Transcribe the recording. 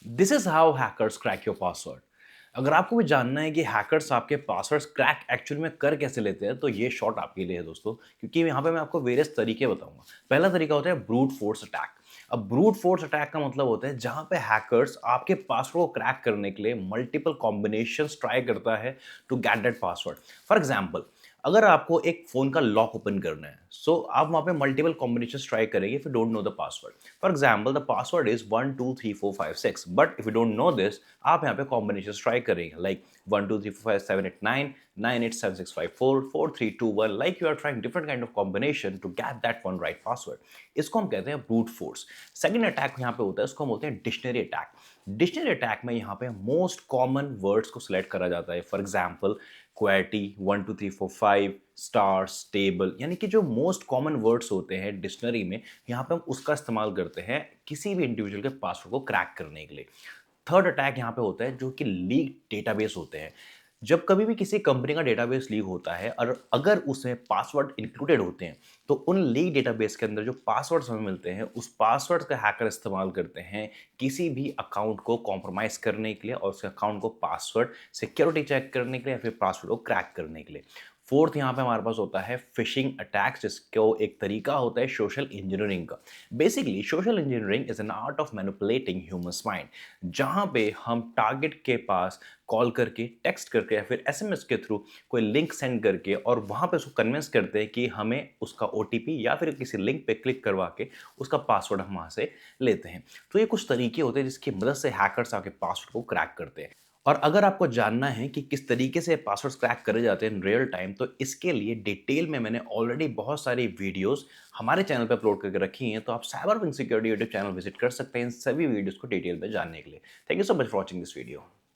This is how hackers crack your password. अगर आपको भी जानना है कि हैकर्स आपके पासवर्ड्स क्रैक एक्चुअल में कर कैसे लेते हैं तो ये शॉर्ट आपके लिए है दोस्तों, क्योंकि यहाँ पे मैं आपको वेरियस तरीके बताऊंगा। पहला तरीका होता है ब्रूट फोर्स अटैक। अब ब्रूट फोर्स अटैक का मतलब होता है जहां पे हैकर्स आपके पासवर्ड को क्रैक करने के लिए मल्टीपल कॉम्बिनेशंस ट्राई करता है to get that password. For example, अगर आपको एक फोन का लॉक ओपन करना है, सो आप वहां पे मल्टीपल कॉम्बिनेशंस ट्राई करेंगे if you don't know the password. For example, the password is 1 2 3 4 5 6, but if you don't know this, आप यहाँ पे कॉम्बिनेशन ट्राई करेंगे like 1 2 3 4 5 7 8 9 9 8 7 6 5 4 4 3 2 1, like you are trying different kind of combination to get that one right password. इसको हम कहते हैं brute force. Second attack यहाँ पे होता है, उसको हम बोलते हैं डिक्शनरी अटैक। डिक्शनरी अटैक में यहाँ पे मोस्ट कॉमन वर्ड्स को सिलेक्ट करा जाता है। For example, qwerty 1 2 3 4 5 stars table, यानी कि जो मोस्ट कॉमन वर्ड्स होते हैं डिक्शनरी में, यहाँ पे हम उसका इस्तेमाल करते हैं किसी भी इंडिविजुअल के पासवर्ड को क्रैक करने के लिए। थर्ड अटैक यहाँ पे होता है जो कि लीक डेटाबेस होते हैं। जब कभी भी किसी कंपनी का डेटाबेस लीक होता है और अगर उसमें पासवर्ड इंक्लूडेड होते हैं, तो उन लीक डेटाबेस के अंदर जो पासवर्ड्स हमें मिलते हैं, उस पासवर्ड का हैकर इस्तेमाल करते हैं किसी भी अकाउंट को कॉम्प्रोमाइज करने के लिए और उस अकाउंट को पासवर्ड सिक्योरिटी चेक करने के लिए या फिर पासवर्ड को क्रैक करने के लिए। फोर्थ यहाँ पे हमारे पास होता है फिशिंग अटैक्स, जिसको एक तरीका होता है सोशल इंजीनियरिंग का। Basically social engineering is an art of manipulating humans mind, जहाँ पे हम टारगेट के पास कॉल करके, टेक्स्ट करके या फिर एसएमएस के थ्रू कोई लिंक सेंड करके और वहाँ पे उसको कन्विंस करते हैं कि हमें उसका ओटीपी या फिर किसी लिंक पे क्लिक करवा के उसका पासवर्ड हम वहाँ से लेते हैं। तो ये कुछ तरीके होते हैं जिसकी मदद से हैकर्स आपके पासवर्ड को क्रैक करते हैं। और अगर आपको जानना है कि किस तरीके से पासवर्ड्स क्रैक करे जाते हैं इन रियल टाइम, तो इसके लिए डिटेल में मैंने ऑलरेडी बहुत सारी वीडियोस हमारे चैनल पे अपलोड करके रखी हैं। तो आप cyber wing security YouTube channel visit कर सकते हैं इन सभी वीडियोस को डिटेल में जानने के लिए। Thank you so much for watching this video.